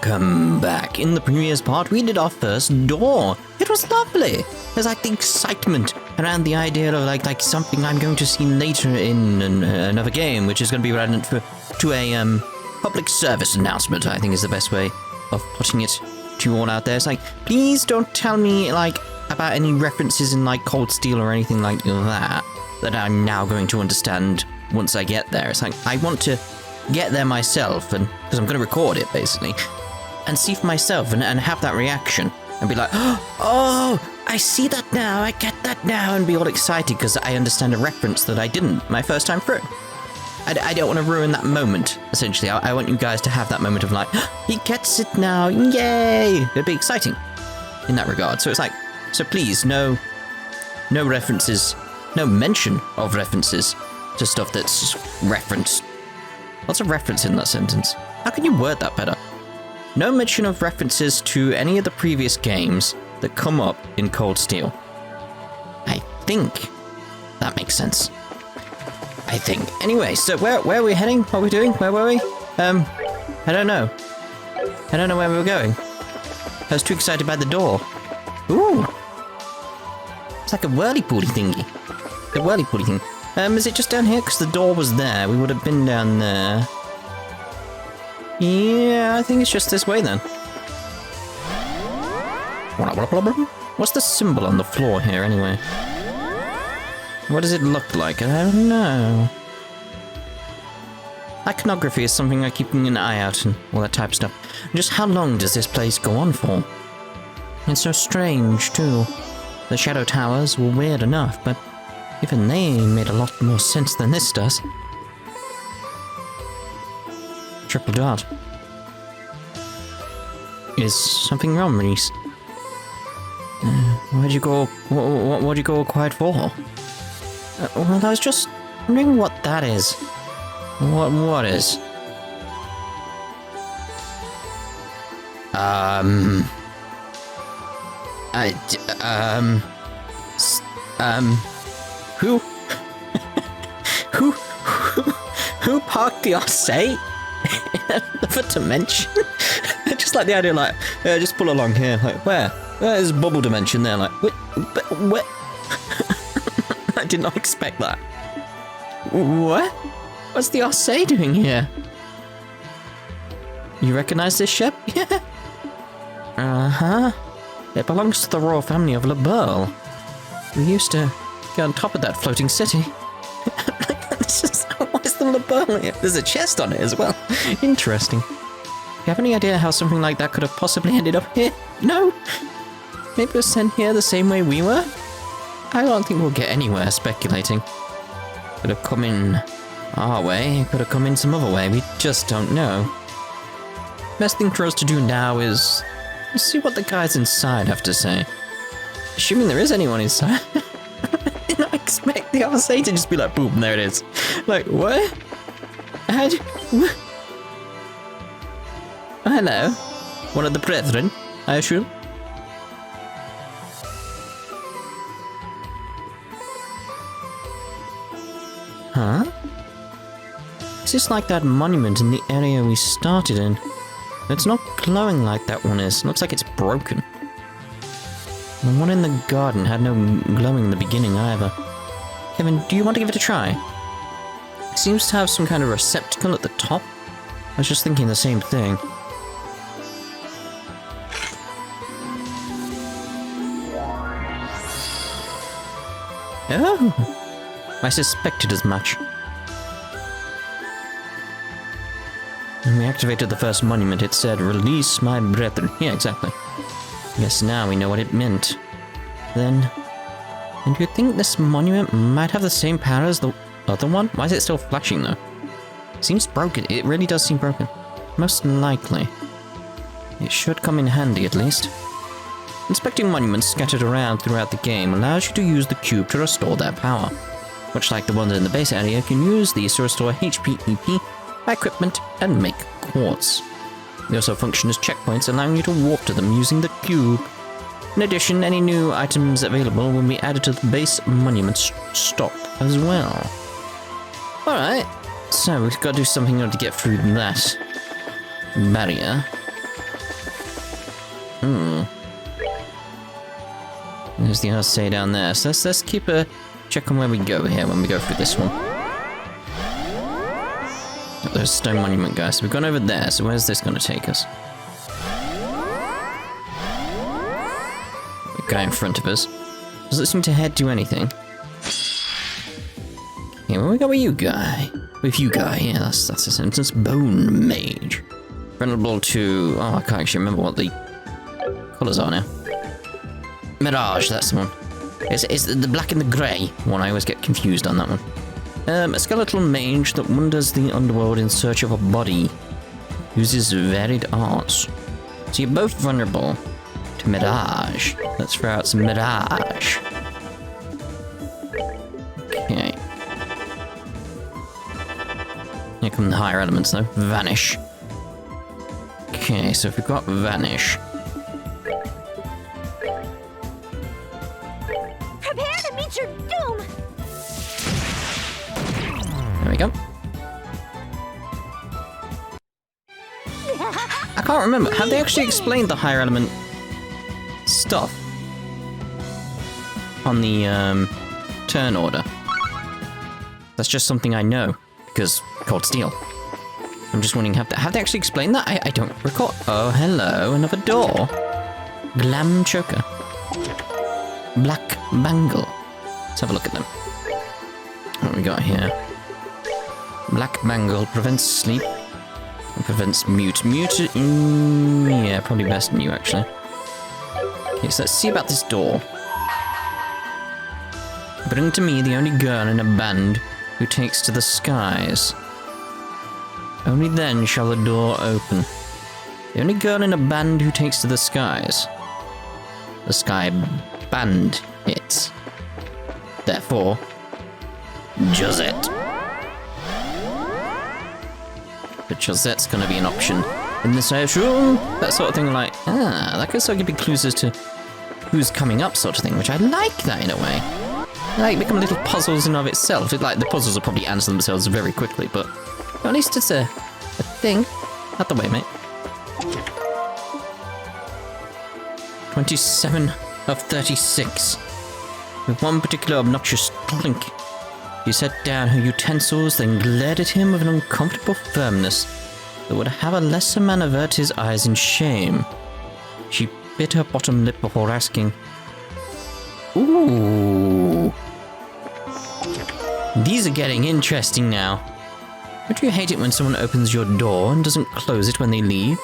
Welcome back. In the previous part, we did our first door. It was lovely. There's like the excitement around the idea of like something I'm going to see later in another game, which is going to be relevant to a public service announcement, I think is the best way of putting it to you all out there. It's like, please don't tell me like about any references in like Cold Steel or anything like that I'm now going to understand once I get there. It's like, I want to get there myself, and because I'm going to record it basically, and see for myself and have that reaction and be like, oh, I see that now, I get that now, and be all excited because I understand a reference that I didn't my first time through. I don't want to ruin that moment, essentially. I want you guys to have that moment of like, he gets it now, yay! It'd be exciting in that regard. So it's like, so please, no references, no mention of references to stuff that's referenced. What's a reference in that sentence? How can you word that better? No mention of references to any of the previous games that come up in Cold Steel. I think that makes sense. I think. Anyway, so where are we heading? What are we doing? Where were we? I don't know. I don't know where we were going. I was too excited by the door. Ooh. It's like a whirly-pooly thingy. The whirly-pooly thing. Is it just down here? Because the door was there. We would have been down there. Yeah, I think it's just this way then. What's the symbol on the floor here anyway? What does it look like? I don't know. Iconography is something I keep an eye out and all that type of stuff. Just how long does this place go on for? It's so strange too. The Shadow Towers were weird enough, but even they made a lot more sense than this does. Triple dot. Is something wrong, Ries? Where'd you go? What'd you go quiet for? Well, I was just wondering what that is. What is? Who? Who parked the Arseille in another dimension? I just like the idea, like, just pull along here. Like, where? There's a bubble dimension there. Like, what? I did not expect that. What? What's the Arseille doing here? You recognize this ship? Yeah. Uh-huh. It belongs to the royal family of Liberl. We used to get on top of that floating city. This is, why is the Liberl here? There's a chest on it as well. Interesting. You have any idea how something like that could have possibly ended up here? No? Maybe it was sent here the same way we were? I don't think we'll get anywhere speculating. Could have come in our way, could have come in some other way, we just don't know. Best thing for us to do now is see what the guys inside have to say. Assuming there is anyone inside. I did not expect the Arseille to just be like, boom, there it is. Like, what? What? Oh, hello. One of the brethren, I assume. Huh? Is this like that monument in the area we started in? It's not glowing like that one is. It looks like it's broken. The one in the garden had no glowing in the beginning either. Kevin, do you want to give it a try? It seems to have some kind of receptacle at the top. I was just thinking the same thing. Oh! I suspected as much. When we activated the first monument, it said, "Release my brethren." Yeah, exactly. Guess now we know what it meant. Then... And do you think this monument might have the same power as the other one? Why is it still flashing, though? Seems broken. It really does seem broken. Most likely. It should come in handy, at least. Inspecting monuments scattered around throughout the game allows you to use the cube to restore their power. Much like the ones in the base area, you can use these to restore HP, EP, equipment, and make quartz. They also function as checkpoints, allowing you to walk to them using the cube. In addition, any new items available will be added to the base monument stock as well. Alright, so we've got to do something in order to get through that barrier. There's the Arseille down there. So let's keep a check on where we go here when we go through this one. Oh, there's a stone monument, guys. So we've gone over there. So where's this going to take us? The guy in front of us. Doesn't seem to head to anything. Okay, where we go with you guy? With you guy, yeah, that's a sentence. Bone Mage. Vulnerable to... Oh, I can't actually remember what the colours are now. Mirage, that's the one. It's the black and the grey one. I always get confused on that one. A skeletal mage that wanders the underworld in search of a body. Uses varied arts. So you're both vulnerable to Mirage. Let's throw out some Mirage. Okay. Here come the higher elements though. Vanish. Okay, so if we've got Vanish. Prepare to meet your doom! There we go. I can't remember. Have they actually explained the higher element stuff on the turn order? That's just something I know because Cold Steel. I'm just wondering, have they actually explained that? I don't recall. Oh, hello, another door. Glam choker. Black bangle. Let's have a look at them. What we got here? Black bangle prevents sleep. It prevents mute. Mute, yeah, probably best mute actually. Okay, so let's see about this door. Bring to me the only girl in a band who takes to the skies. Only then shall the door open. The only girl in a band who takes to the skies. The sky band hits. Therefore, Josette. But Josette's gonna be an option in this room. That sort of thing, like, that could sort of give me clues as to who's coming up, sort of thing, which I like that in a way. Like, become little puzzles in of itself. Like, the puzzles will probably answer themselves very quickly, but at least it's a thing. Out the way, mate. 27 of 36. With one particular obnoxious clink. She set down her utensils, then glared at him with an uncomfortable firmness that would have a lesser man avert his eyes in shame. She bit her bottom lip before asking, "Ooh. These are getting interesting now. Don't you hate it when someone opens your door and doesn't close it when they leave?"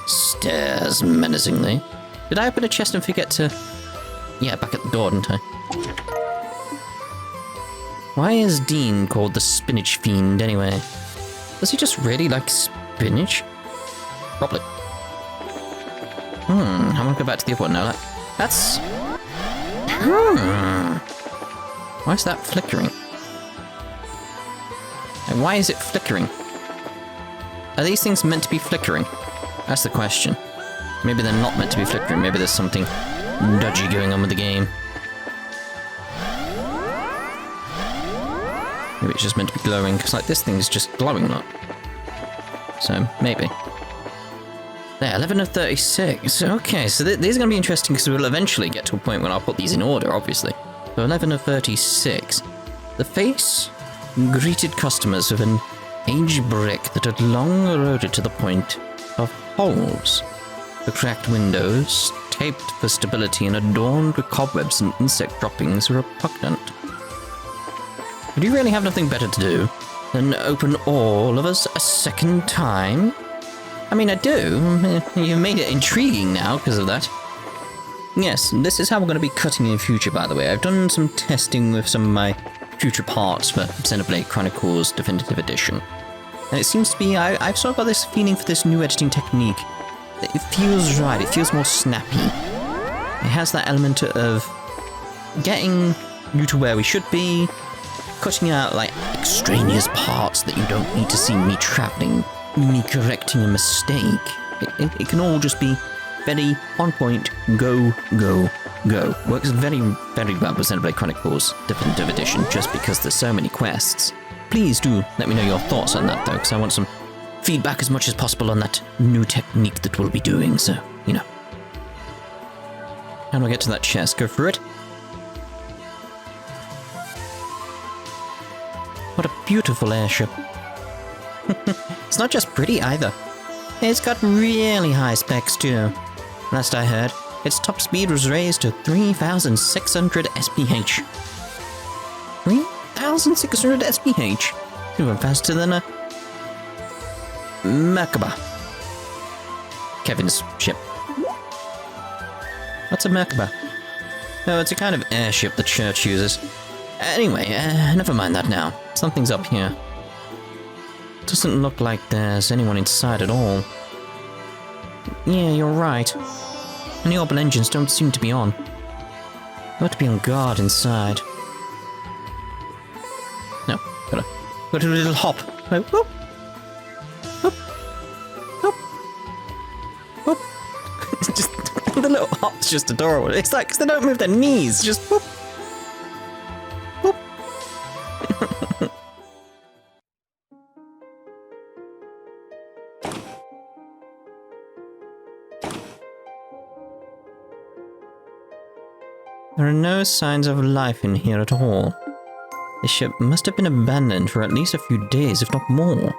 Stares menacingly. Did I open a chest and forget to... Yeah, back at the door, didn't I? Why is Dean called the Spinach Fiend anyway? Does he just really like spinach? Probably. I'm gonna go back to the other one now. That's... Why is that flickering? And why is it flickering? Are these things meant to be flickering? That's the question. Maybe they're not meant to be flickering. Maybe there's something dodgy going on with the game. Maybe it's just meant to be glowing, because like this thing is just glowing, look. So, maybe. There, 11 of 36. Okay, so these are going to be interesting, because we'll eventually get to a point when I'll put these in order, obviously. So 11 of 36. The face greeted customers with an aged brick that had long eroded to the point of holes. The cracked windows, taped for stability and adorned with cobwebs and insect droppings, were repugnant. Would you really have nothing better to do than open all of us a second time? I mean, I do. You've made it intriguing now because of that. Yes, this is how we're going to be cutting in future, by the way. I've done some testing with some of my future parts for Xenoblade Chronicles Definitive Edition. And it seems to be, I've sort of got this feeling for this new editing technique. It feels right, it feels more snappy. It has that element of getting you to where we should be, cutting out like extraneous parts that you don't need to see me travelling, me correcting a mistake. It can all just be very on point, go, go, go. Works very, very well with Xenoblade Chronicles Definitive Edition just because there's so many quests. Please do let me know your thoughts on that though, because I want some feedback as much as possible on that new technique that we'll be doing, so, you know. How do I get to that chest? Go through it? What a beautiful airship. It's not just pretty either. It's got really high specs too. Last I heard, its top speed was raised to 3,600 SPH. 3,600 SPH? Even faster than a Merkaba. Kevin's ship. What's a Merkaba? Oh, it's a kind of airship the church uses. Anyway, never mind that now. Something's up here. Doesn't look like there's anyone inside at all. Yeah, you're right. And the orbital engines don't seem to be on. You have to be on guard inside. No, gotta go to a little hop. Like, whoop, whoop, whoop, whoop. Just the little hop's just adorable. It's like, 'cause they don't move their knees, just whoop, whoop. There are no signs of life in here at all. The ship must have been abandoned for at least a few days, if not more.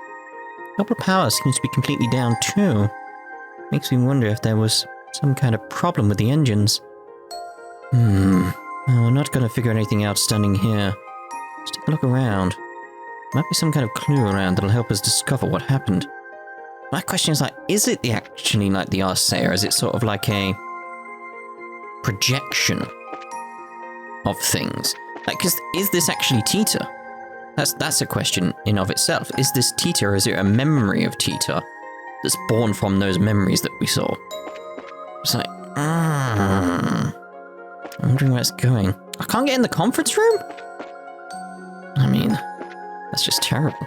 Orbital power seems to be completely down too. Makes me wonder if there was some kind of problem with the engines. Oh, I'm not gonna figure anything out standing here. Let's take a look around. Might be some kind of clue around that'll help us discover what happened. My question is, like, is it actually like the Arseille, or is it sort of like a projection of things? Like, 'cause is this actually Tita? That's a question in of itself. Is this Tita, or is it a memory of Tita that's born from those memories that we saw? It's like, I'm wondering where it's going. I can't get in the conference room? I mean, that's just terrible.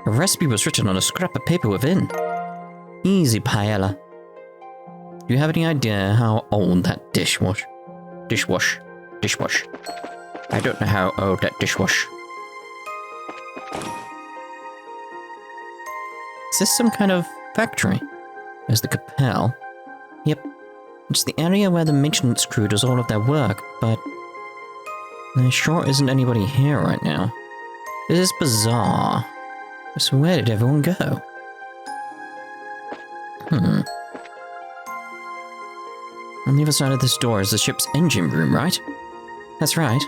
A recipe was written on a scrap of paper within. Easy, paella. Do you have any idea how old that dishwash? Dishwash. I don't know how old that dishwash. Is this some kind of factory? There's the Capel. Yep. It's the area where the maintenance crew does all of their work, but there sure isn't anybody here right now. This is bizarre. So where did everyone go? On the other side of this door is the ship's engine room, right? That's right.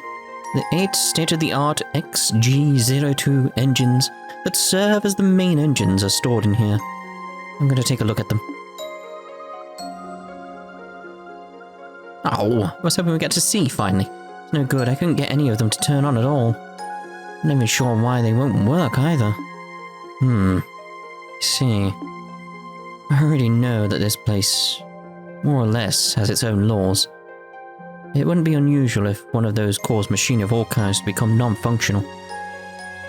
The 8 state-of-the-art XG-02 engines that serve as the main engines are stored in here. I'm going to take a look at them. Oh, I was hoping we'd get to see, finally. It's no good, I couldn't get any of them to turn on at all. I'm not even sure why they won't work, either. See. I already know that this place, more or less, has its own laws. It wouldn't be unusual if one of those caused machinery of all kinds to become non-functional.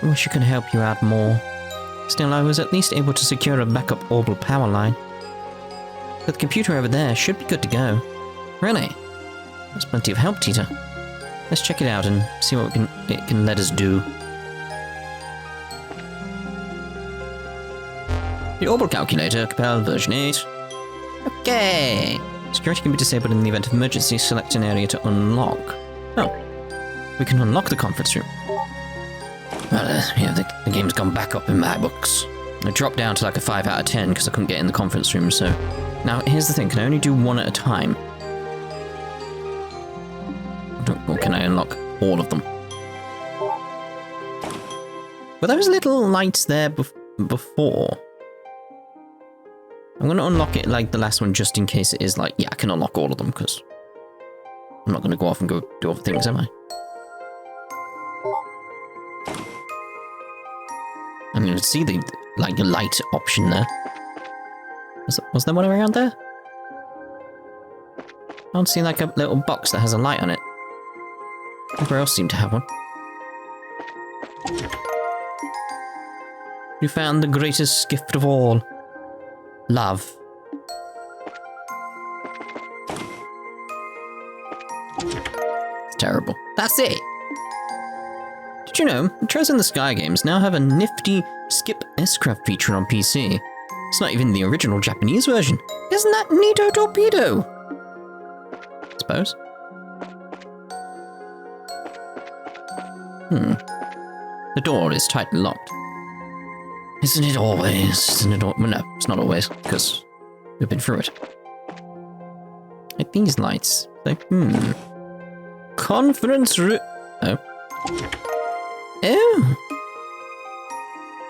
I wish I could help you out more. Still, I was at least able to secure a backup orbital power line. But the computer over there should be good to go. Really? That's plenty of help, Tita. Let's check it out and see what it can let us do. The orbital calculator, Capel version 8. Okay. Security can be disabled in the event of emergency. Select an area to unlock. Oh. We can unlock the conference room. Well, yeah, the game's gone back up in my books. I dropped down to like a 5 out of 10 because I couldn't get in the conference room, so... Now, here's the thing. Can I only do one at a time? Or can I unlock all of them? Were those little lights there before? I'm going to unlock it like the last one just in case it is like, yeah, I can unlock all of them because I'm not going to go off and go do other things, am I? I'm going to see the like light option there. Was there one around there? I don't see like a little box that has a light on it. Everywhere else seemed to have one. You found the greatest gift of all. Love. It's terrible. That's it! Did you know, Trails in the Sky games now have a nifty skip S-craft feature on PC? It's not even the original Japanese version. Isn't that neato torpedo? suppose. The door is tightly locked. Isn't it always? Isn't it well, no, it's not always, because we've been through it. Like these lights. Like, Conference room. Oh. Oh.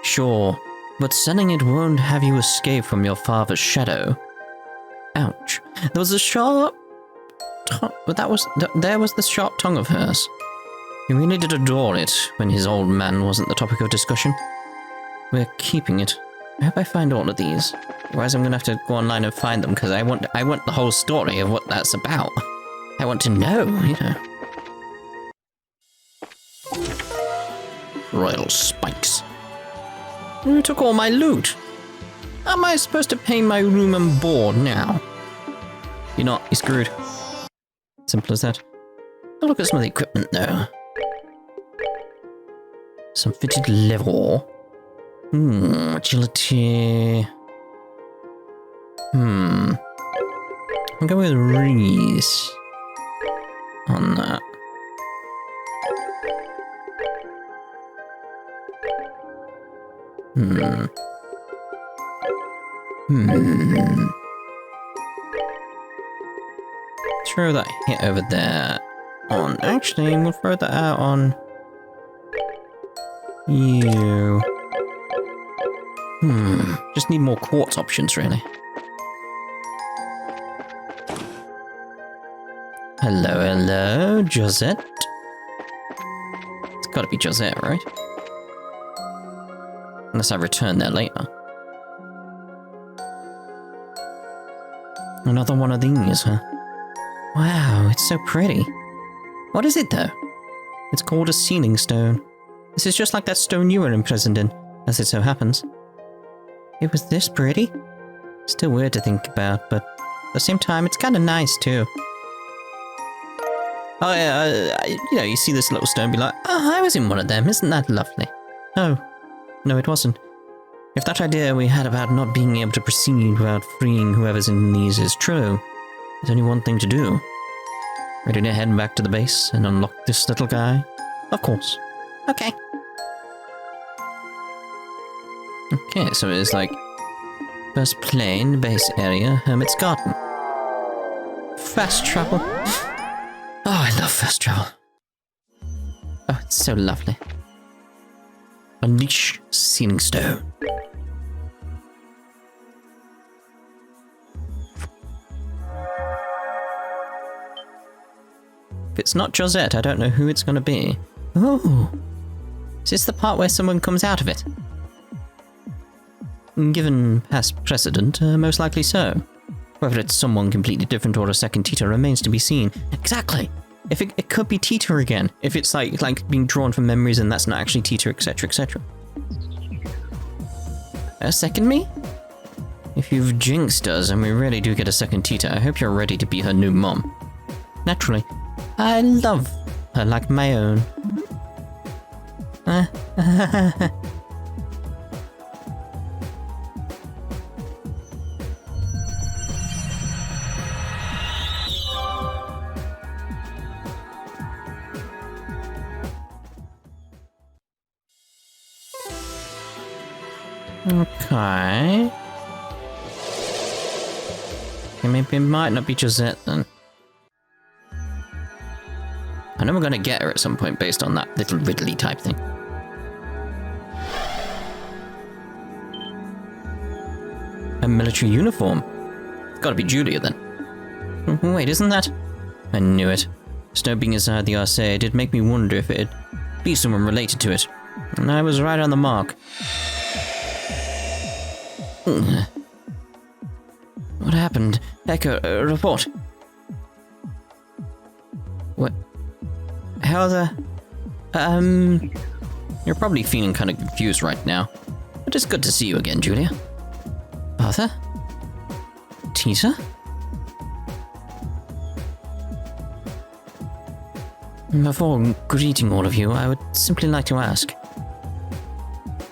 Sure, but selling it won't have you escape from your father's shadow. Ouch. There was a sharp... But there was the sharp tongue of hers. He really did adore it when his old man wasn't the topic of discussion. We're keeping it. I hope I find all of these. Otherwise I'm gonna have to go online and find them, because I want the whole story of what that's about. I want to know, you know. Royal spikes. You took all my loot. How am I supposed to pay my room and board now? You're not, you're screwed. Simple as that. Oh, look at some of the equipment though. Some fitted level. Agility. I'll go with Ries on that. Throw that hit over there on. Actually, we'll throw that out on you. Just need more quartz options, really. Hello, hello, Josette. It's gotta be Josette, right? Unless I return there later. Another one of these, huh? Wow, it's so pretty. What is it, though? It's called a sealing stone. This is just like that stone you were imprisoned in, as it so happens. It was this pretty? Still weird to think about, but at the same time, it's kind of nice, too. Oh, yeah, you know, you see this little stone and be like, oh, I was in one of them, isn't that lovely? Oh, no, it wasn't. If that idea we had about not being able to proceed without freeing whoever's in these is true, there's only one thing to do. Ready to head back to the base and unlock this little guy? Of course. Okay. Okay, so it's like first plane, base area, Hermit's Garden. Fast travel. Oh, I love fast travel. Oh, it's so lovely. Unleash Sealing Stone. If it's not Josette, I don't know who it's gonna be. Oh, is this the part where someone comes out of it? Given past precedent, most likely so. Whether it's someone completely different or a second Tita remains to be seen. Exactly! If it could be Tita again, if it's like being drawn from memories and that's not actually Tita, etc, etc. A second me? If you've jinxed us and we really do get a second Tita, I hope you're ready to be her new mom. Naturally, I love her like my own. Okay. Maybe it might not be Josette then. I know we're gonna get her at some point based on that little riddly type thing. A military uniform. It's gotta be Julia then. Wait, isn't that? I knew it. Snow being inside the Arseille did make me wonder if it'd be someone related to it. And I was right on the mark. What happened? Echo, report. What? How the... You're probably feeling kind of confused right now. But it's good to see you again, Julia. Arthur? Tita? Before greeting all of you, I would simply like to ask.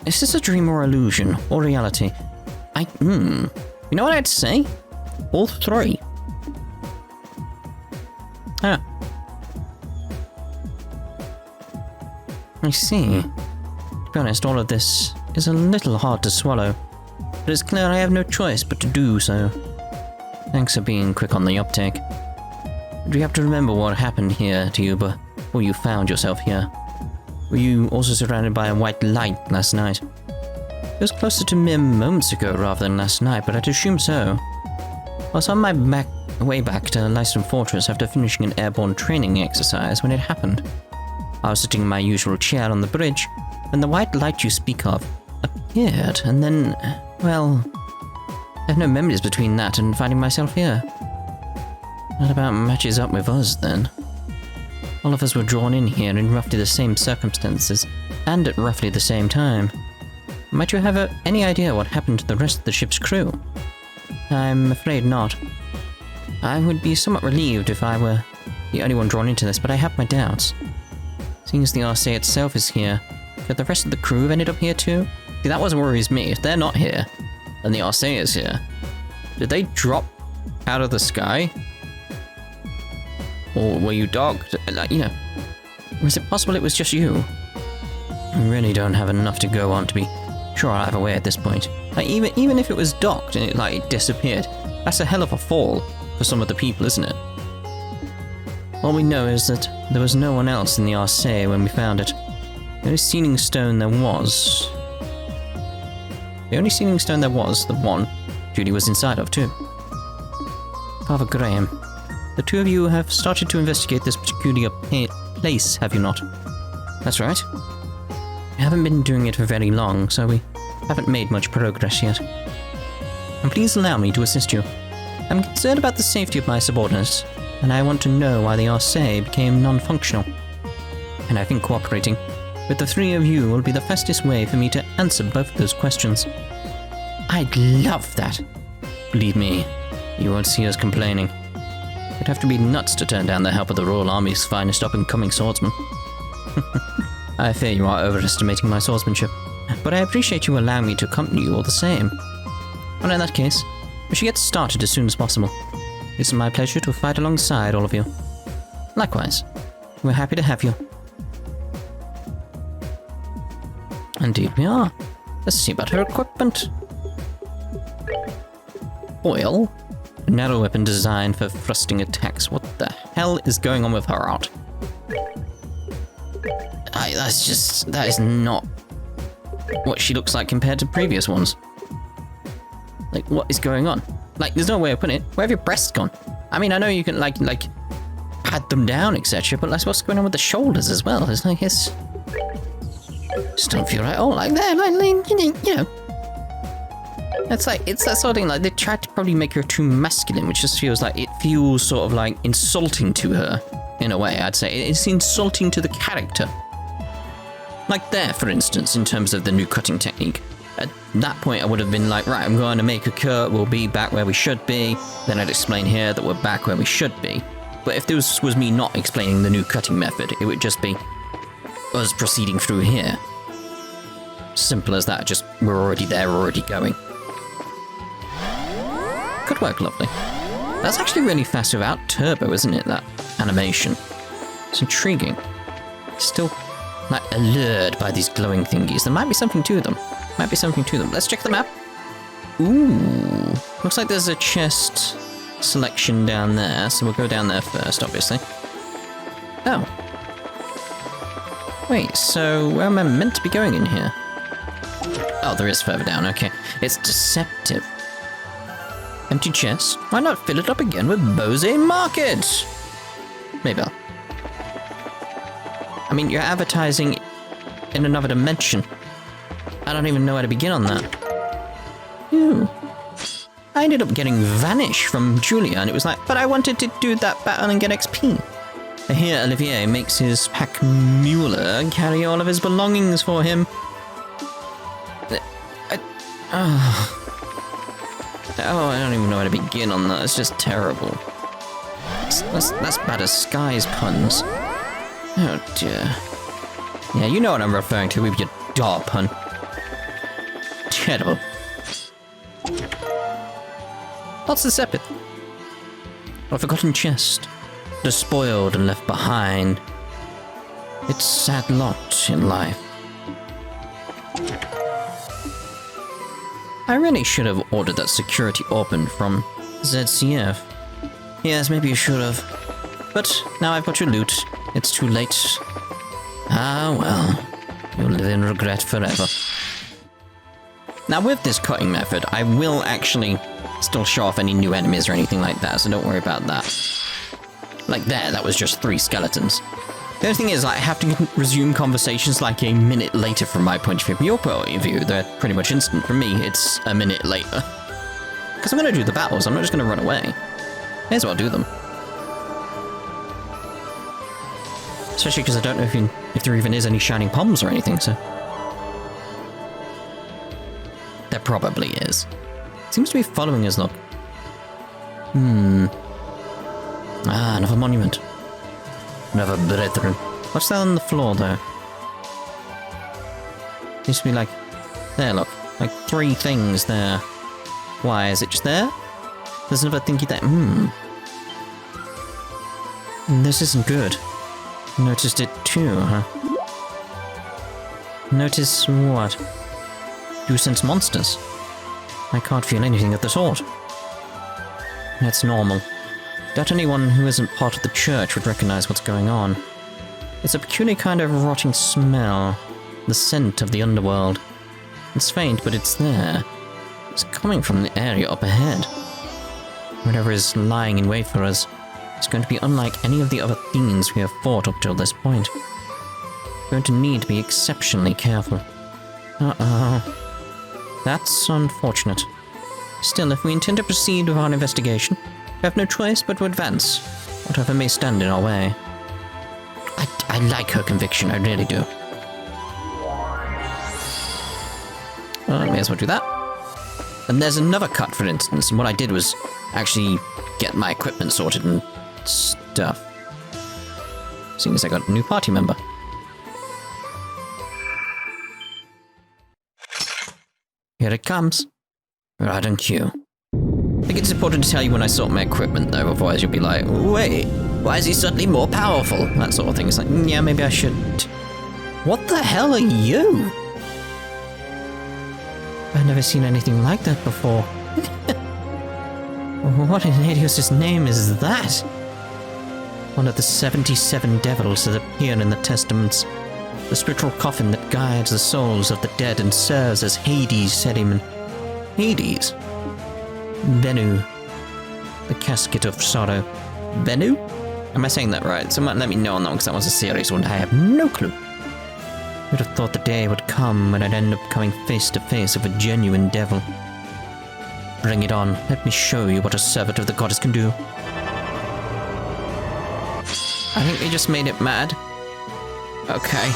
Is this a dream or illusion, or reality? You know what I'd say? All three. Ah. I see. To be honest, all of this is a little hard to swallow. But it's clear I have no choice but to do so. Thanks for being quick on the uptake. Do you have to remember what happened here to you before you found yourself here? Were you also surrounded by a white light last night? It was closer to mere moments ago rather than last night, but I'd assume so. I was on my way back to Lyston Fortress after finishing an airborne training exercise when it happened. I was sitting in my usual chair on the bridge when the white light you speak of appeared, and then, well, I have no memories between that and finding myself here. That about matches up with us, then. All of us were drawn in here in roughly the same circumstances, and at roughly the same time. Might you have any idea what happened to the rest of the ship's crew? I'm afraid not. I would be somewhat relieved if I were the only one drawn into this, but I have my doubts. Seeing as the Arseille itself is here, could the rest of the crew have ended up here too? See, that what worries me. If they're not here, and the Arseille is here, did they drop out of the sky? Or were you dogged? Like, you know, was it possible it was just you? I really don't have enough to go on to be sure I'll have a way at this point. Like, even if it was docked and it disappeared, that's a hell of a fall for some of the people, isn't it? All we know is that there was no one else in the Arseille when we found it. The only sealing stone there was... the one Judy was inside of, too. Father Graham, the two of you have started to investigate this peculiar place, have you not? That's right. We haven't been doing it for very long, so we haven't made much progress yet. And please allow me to assist you. I'm concerned about the safety of my subordinates, and I want to know why the Arseille became non-functional. And I think cooperating with the three of you will be the fastest way for me to answer both of those questions. I'd love that. Believe me, you won't see us complaining. You'd have to be nuts to turn down the help of the Royal Army's finest up-and-coming swordsman. I fear you are overestimating my swordsmanship, but I appreciate you allowing me to accompany you all the same. Well, in that case, we should get started as soon as possible. It's my pleasure to fight alongside all of you. Likewise, we're happy to have you. Indeed we are. Let's see about her equipment. Oil? A narrow weapon designed for thrusting attacks. What the hell is going on with her art? That is not what she looks like compared to previous ones. Like, what is going on? Like, there's no way of putting it. Where have your breasts gone? I mean, I know you can, like, pad them down, etc., but like, what's going on with the shoulders as well? It's like, just don't feel right. Oh, like that, like, you know. It's like, it's that sort of thing, like, they tried to probably make her too masculine, which just feels like, it feels sort of like insulting to her, in a way, I'd say. It's insulting to the character. Like there, for instance, in terms of the new cutting technique. At that point, I would have been like, right, I'm going to make a cut, we'll be back where we should be. Then I'd explain here that we're back where we should be. But if this was me not explaining the new cutting method, it would just be us proceeding through here. Simple as that, just we're already there, we're already going. Good work, lovely. That's actually really fast without turbo, isn't it, that animation? It's intriguing. Still, like, allured by these glowing thingies. There might be something to them. Let's check the map. Ooh. Looks like there's a chest selection down there, so we'll go down there first, obviously. Oh. Wait, so where am I meant to be going in here? Oh, there is further down, okay. It's deceptive. Empty chest? Why not fill it up again with Bose Market? Maybe I'll... I mean, you're advertising in another dimension. I don't even know where to begin on that. Ew. I ended up getting Vanish from Julia, and it was like, but I wanted to do that battle and get XP. Here, Olivier makes his pack mule carry all of his belongings for him. Oh, I don't even know where to begin on that. It's just terrible. That's bad as Sky's puns. Oh dear. Yeah, you know what I'm referring to with your dog pun. Terrible. What's the separate? A forgotten chest. despoiled and left behind. It's a sad lot in life. I really should have ordered that security open from ZCF. Yes, maybe you should have. But now I've got your loot. It's too late. Ah, well. You'll live in regret forever. Now, with this cutting method, I will actually still show off any new enemies or anything like that, so don't worry about that. Like there, that was just 3 skeletons. The only thing is, I have to resume conversations like a minute later from my point of view. From your point of view, they're pretty much instant. For me, it's a minute later. Because I'm going to do the battles, I'm not just going to run away. May as well do them. Especially because I don't know if there even is any shining palms or anything, so... There probably is. Seems to be following us, look. Ah, another monument. Another brethren. What's that on the floor, though? Seems to be like... There, look. Like 3 things there. Why, is it just there? There's another thingy there. This isn't good. Noticed it too, huh? Notice what? You sense monsters. I can't feel anything of the sort. That's normal. Doubt anyone who isn't part of the church would recognize what's going on. It's a peculiar kind of rotting smell. The scent of the underworld. It's faint, but it's there. It's coming from the area up ahead. Whatever is lying in wait for us is going to be unlike any of the other fiends we have fought up till this point. We're going to need to be exceptionally careful. Uh-oh. That's unfortunate. Still, if we intend to proceed with our investigation, we have no choice but to advance, whatever may stand in our way. I like her conviction, I really do. May as well do that. And there's another cut, for instance, and what I did was actually get my equipment sorted and stuff. Seeing as I got a new party member. Here it comes. Right on cue. I think it's important to tell you when I sort my equipment, though, otherwise you'll be like, wait, why is he suddenly more powerful? That sort of thing. It's like, yeah, maybe I shouldn't. What the hell are you? I've never seen anything like that before. What in Helios' name is that? One of the 77 devils that appear in the Testaments. The spiritual coffin that guides the souls of the dead and serves as Hades' sediment. Hades? Bennu. The Casket of Sorrow. Bennu? Am I saying that right? Someone let me know on that one, because that was a serious one. I have no clue. Who'd have thought the day would come when I'd end up coming face to face with a genuine devil. Bring it on. Let me show you what a servant of the goddess can do. I think they just made it mad. Okay.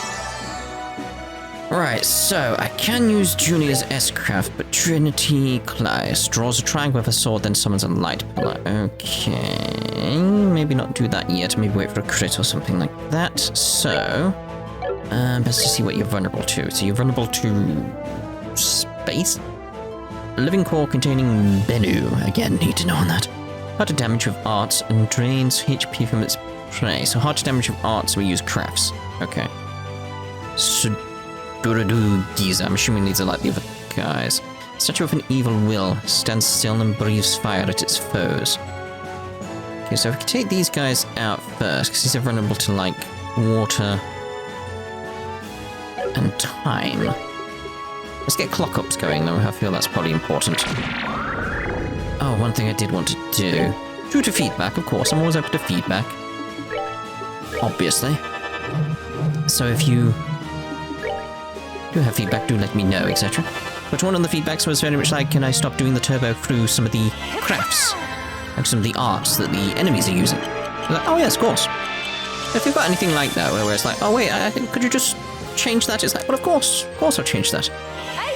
Right, so I can use Julia's S-craft, but Trinity Kleist draws a triangle with a sword, then summons a light pillar. Okay, maybe not do that yet. Maybe wait for a crit or something like that. So, best to see what you're vulnerable to. So you're vulnerable to space. A living core containing Bennu. Again, need to know on that. Hard to damage with arts and drains HP from its prey. So hard to damage with arts, we use crafts. Okay. Duradu Giza. I'm assuming these are like the other guys. Statue of an evil will stands still and breathes fire at its foes. Okay, so if we can take these guys out first, because these are vulnerable to, like, water and time. Let's get clock ups going, though. I feel that's probably important. Oh, one thing I did want to do. Due to feedback, of course. I'm always open to feedback. Obviously. So if you do have feedback, do let me know, etc. But one of the feedbacks was very much like, can I stop doing the turbo through some of the crafts? Like some of the arts that the enemies are using. Like, oh yes, of course. If you've got anything like that, where it's like, oh wait, could you just change that? It's like, well, of course I'll change that.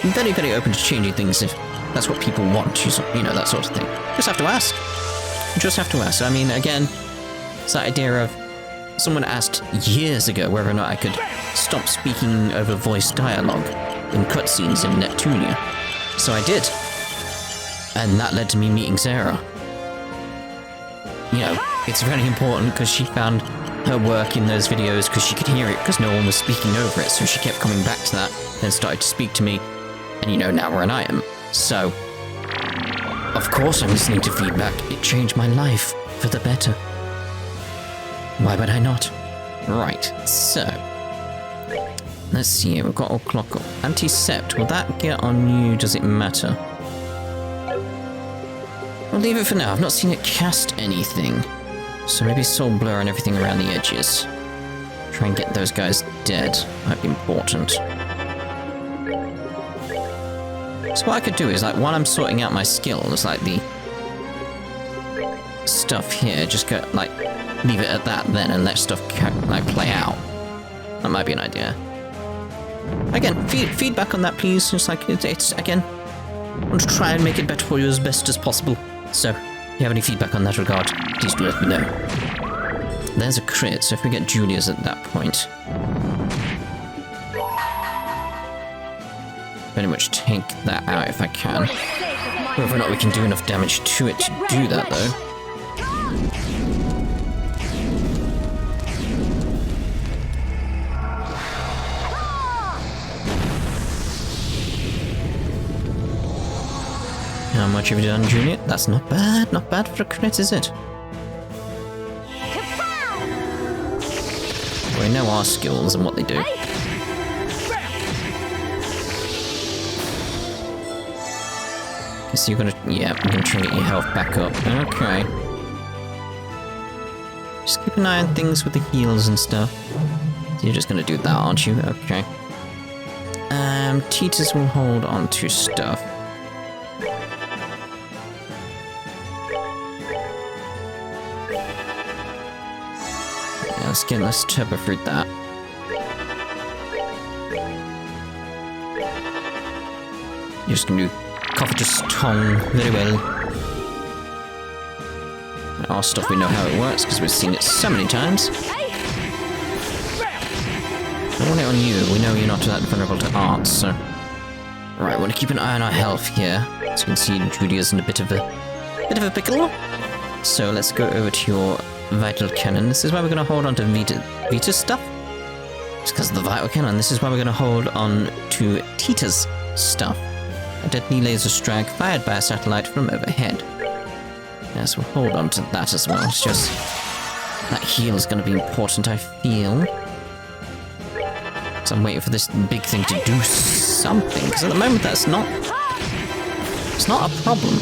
I'm very, very open to changing things if that's what people want, you know, that sort of thing. Just have to ask. Just have to ask. I mean, again, it's that idea of someone asked years ago whether or not I could stop speaking over voice dialogue in cutscenes in Neptunia. So I did. And that led to me meeting Sarah. You know, it's very important because she found her work in those videos because she could hear it because no one was speaking over it, so she kept coming back to that, then started to speak to me, and you know, now we're an item. So, of course I'm listening to feedback. It changed my life for the better. Why would I not? Right, so... let's see here, we've got all clock up. Anticept, will that get on you? Does it matter? I'll leave it for now. I've not seen it cast anything. So maybe soul blur and everything around the edges. Try and get those guys dead. Might be important. So what I could do is, like, while I'm sorting out my skills, like the stuff here, just go, like, leave it at that then and let stuff, like, play out. That might be an idea. Again, feedback on that, please. Just like, it's again, I want to try and make it better for you as best as possible. So, if you have any feedback on that regard, please do let me know. There's a crit, so if we get Julia's at that point, very much take that out if I can. Whether or not we can do enough damage to it to do that, though. How much have you done, Julia? That's not bad. Not bad for a crit, is it? We know our skills and what they do. So you're gonna... yeah, I'm gonna try and get your health back up. Okay. Just keep an eye on things with the heals and stuff. So you're just gonna do that, aren't you? Okay. Teeters will hold on to stuff. Let's turbo fruit that. You're just gonna do Covetous Tongue very well. And our stuff, we know how it works because we've seen it so many times. I want it on you. We know you're not that vulnerable to arts, so. Right, want to keep an eye on our health here. As you can see, Julia's in a bit of a pickle. So let's go over to your Vital Cannon. This is why we're going to hold on to Vita's stuff. It's because of the Vital Cannon. This is why we're going to hold on to Tita's stuff. A deadly laser strike fired by a satellite from overhead. Yes, we'll hold on to that as well. It's just... that heal is going to be important, I feel. So I'm waiting for this big thing to do something. Because at the moment, that's not... it's not a problem.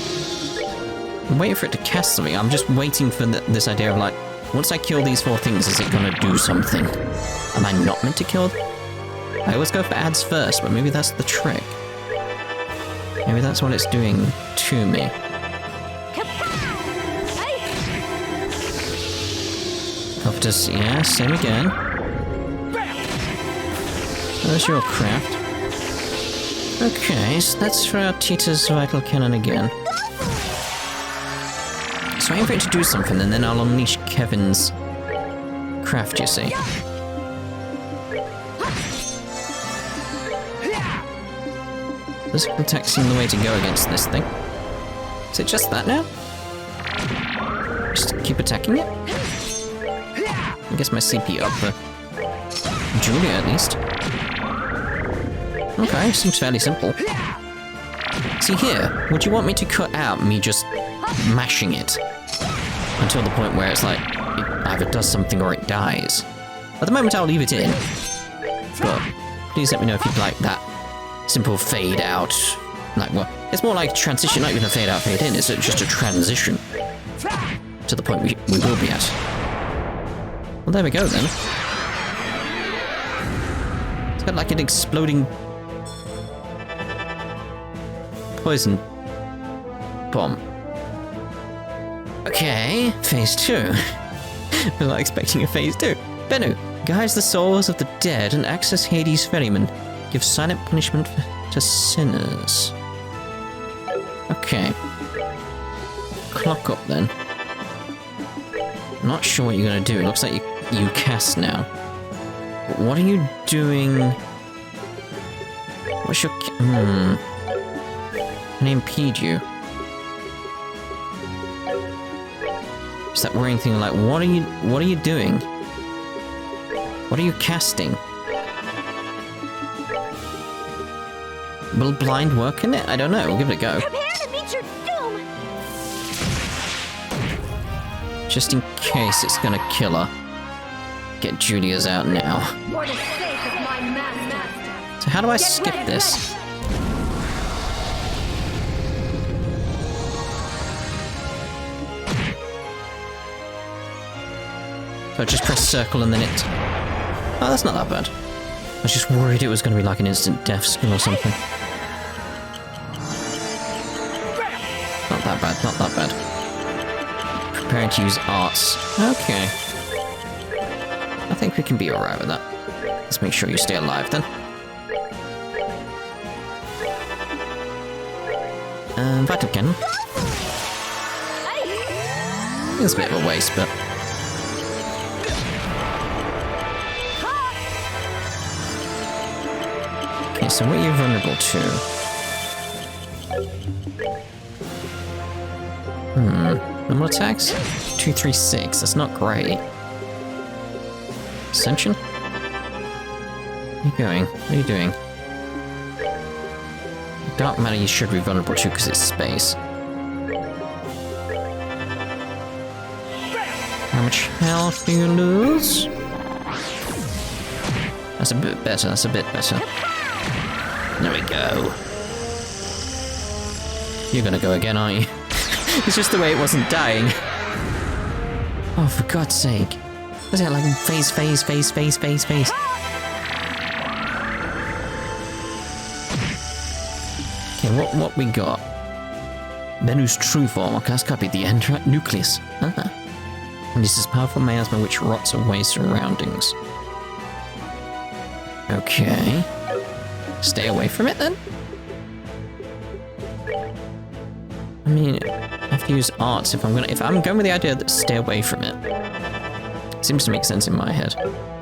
I'm waiting for it to cast something. I'm just waiting for this idea of, like, once I kill these 4 things, is it gonna do something? Am I not meant to kill them? I always go for ads first, but maybe that's the trick. Maybe that's what it's doing to me. Covetous, yeah, same again. There's your craft. Okay, so let's throw out Tita's Vital Cannon again. So I'm waiting for it to do something, and then I'll unleash Kevin's craft, you see. Physical attack seems the way to go against this thing. Is it just that now? Just keep attacking it? I guess my CP up for Julia, at least. Okay, seems fairly simple. See here, would you want me to cut out me just mashing it until the point where it's like, it either does something or it dies? At the moment I'll leave it in, but please let me know if you'd like that simple fade out. Like, well, it's more like transition, not even a fade out, fade in, it's just a transition to the point we will be at. Well, there we go then. It's got like an exploding poison bomb. Okay, phase 2. We're not expecting a phase 2. Bennu, guides the souls of the dead and access Hades' ferryman. Give silent punishment to sinners. Okay. Clock up then. Not sure what you're gonna do. It looks like you cast now. But what are you doing? What's your... Can I impede you? Just that worrying thing, like, what are you doing? What are you casting? Will blind work in it? I don't know, we'll give it a go. Prepare to meet your doom! Just in case it's gonna kill her. Get Julia's out now. For the sake of my master. So how do I skip this? So I just press circle and then it... Oh, that's not that bad. I was just worried it was going to be like an instant death skill or something. Not that bad, not that bad. Preparing to use arts. Okay. I think we can be alright with that. Let's make sure you stay alive then. Vital cannon. It's a bit of a waste, but... Okay, so what are you vulnerable to? Normal attacks? 236, that's not great. Ascension? Where are you going? What are you doing? Dark matter you should be vulnerable to because it's space. How much health do you lose? That's a bit better, that's a bit better. There we go. You're gonna go again, aren't you? It's just the way it wasn't dying. Oh, for God's sake. Was it like phase? Okay, what we got? Bennu's true form. Okay, that's gotta be the end, right? Nucleus. Ah. And this is powerful miasma which rots away surroundings. Okay. Stay away from it then? I mean, I have to use arts if I'm going with the idea that stay away from it. Seems to make sense in my head.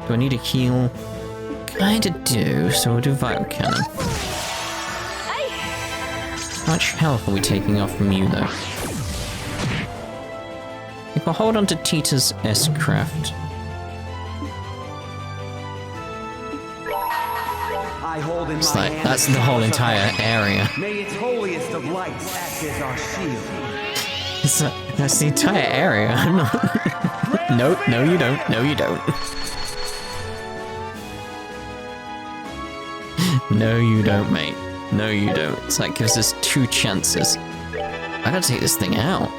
Do I need a heal? Kinda do, so we'll do vital cannon. How much health are we taking off from you though? We can hold on to Tita's S-craft. It's like, that's the whole entire area. May its holiest of lights act as our shield. It's like, that's the entire area. I'm not... Nope, no you don't. No you don't. No you don't, mate. No you don't. It's like, gives us 2 chances. I gotta take this thing out.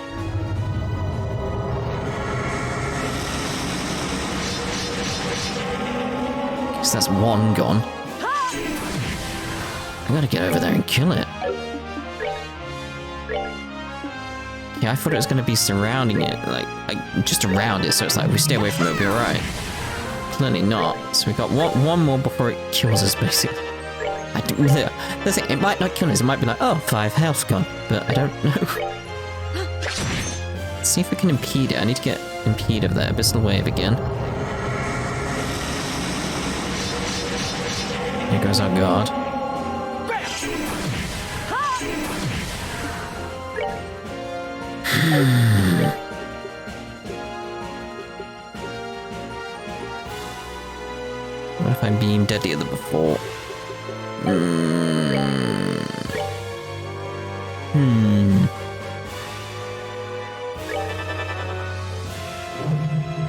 Guess that's 1 gone. I gotta get over there and kill it. Yeah, I thought it was gonna be surrounding it, like just around it, so it's like if we stay away from it, we'll be alright. Clearly not. So we got one more before it kills us, basically. It might not kill us, it might be like, oh, 5 health gone, but I don't know. Let's see if we can impede it. I need to get impede of that abyssal wave again. Here goes our guard. What if I beam deadlier than before?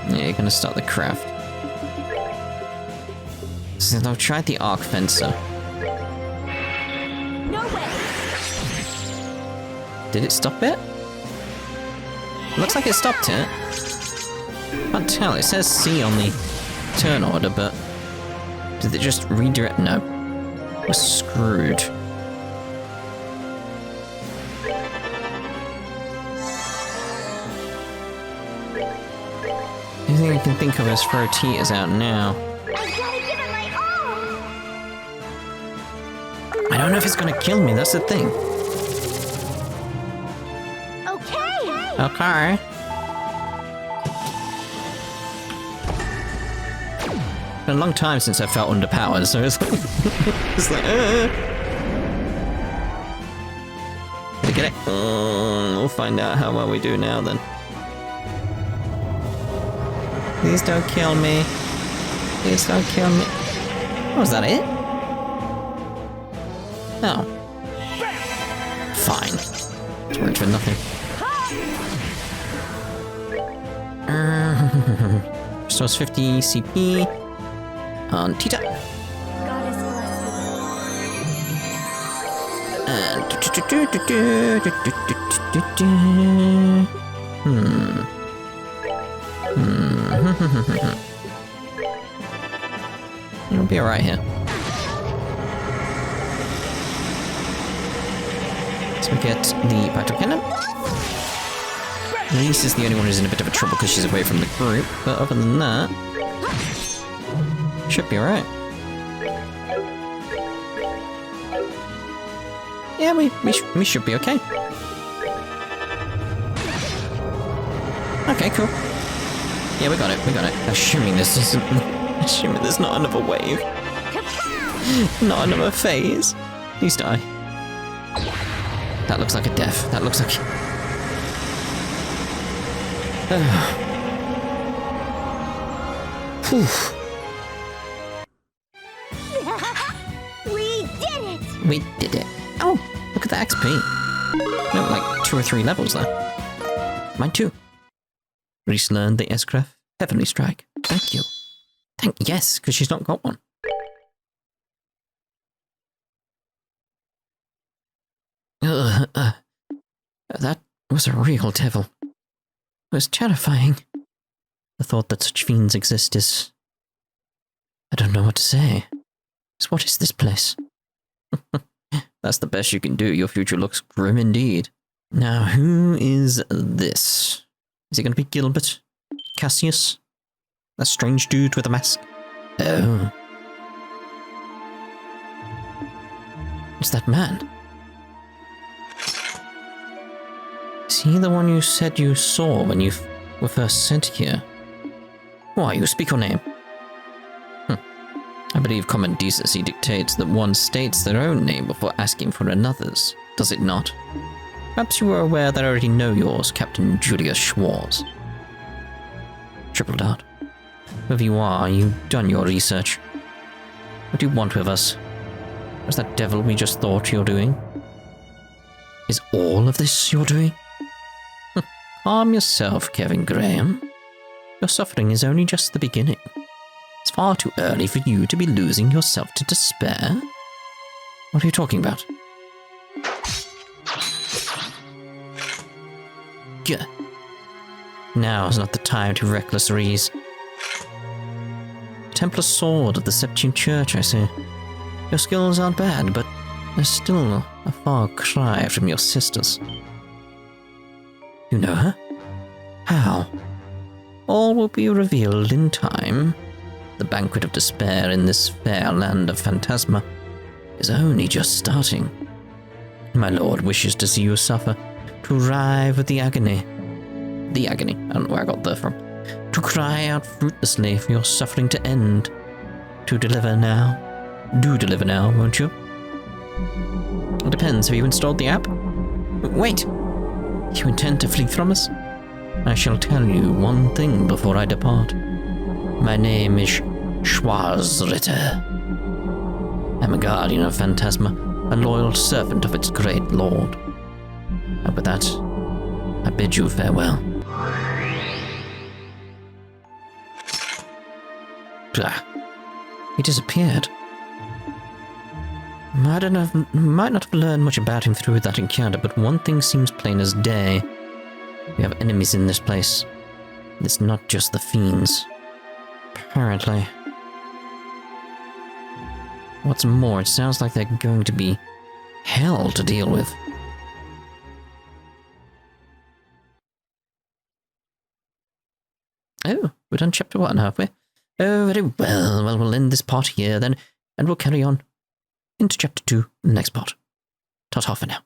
Yeah, you're gonna start the craft. So I'll try the arc fencer. No way. Did it stop it? Looks like it stopped it. Can't tell, it says C on the turn order, but did it just redirect? No. We're screwed. Anything I can think of is throw Titas out now. I gotta give it my all. I don't know if it's gonna kill me, that's the thing. Okay. Been a long time since I felt underpowered, so it's like, it's like, Did I get it? We'll find out how well we do now then. Please don't kill me. Please don't kill me. Was that it? Oh. Fine. It's worked for nothing. Restores 50 CP on Tita. Goddess It'll be alright here. So we get the Vital Cannon. Ries is the only one who's in a bit of a trouble because she's away from the group, but other than that, should be alright. Yeah, we should be okay. Okay, cool. Yeah, we got it. Assuming there's not another wave. Not another phase. Please die. That looks like a death. That looks like... We did it! We did it. Oh, look at the XP. No, like 2 or 3 levels there. Mine too. Ries learned the S-Craft Heavenly Strike. Thank you. Yes, because she's not got one. That was a real devil. It was terrifying. The thought that such fiends exist is... I don't know what to say. So what is this place? That's the best you can do. Your future looks grim indeed. Now, who is this? Is it going to be Gilbert? Cassius? That strange dude with a mask? Oh. It's that man. Is he the one you said you saw when you were first sent here? Why, you speak your name. I believe common decency dictates that one states their own name before asking for another's, does it not? Perhaps you are aware that I already know yours, Captain Julius Schwarz. Triple dot. Whoever you are, you've done your research. What do you want with us? Was that devil we just thought you're doing? Is all of this you're doing? Calm yourself, Kevin Graham. Your suffering is only just the beginning. It's far too early for you to be losing yourself to despair. What are you talking about? Gah. Now is not the time to reckless Ries. Templar sword of the Septune Church, I say. Your skills aren't bad, but they're still a far cry from your sisters. You know her? How? All will be revealed in time. The banquet of despair in this fair land of Phantasma is only just starting. My lord wishes to see you suffer, to writhe with the agony. The agony, I don't know where I got that from. To cry out fruitlessly for your suffering to end. To deliver now. Do deliver now, won't you? It depends, have you installed the app? Wait! You intend to flee from us? I shall tell you one thing before I depart. My name is Schwarz. I'm a guardian of Phantasma, a loyal servant of its great lord. And with that, I bid you farewell. He disappeared. Might not have learned much about him through that encounter, but one thing seems plain as day. We have enemies in this place. It's not just the fiends. Apparently. What's more, it sounds like they're going to be hell to deal with. Oh, we're done chapter 1, have we? Oh, very well. Well, we'll end this part here then, and we'll carry on into chapter 2, the next part. Ta-ta for now.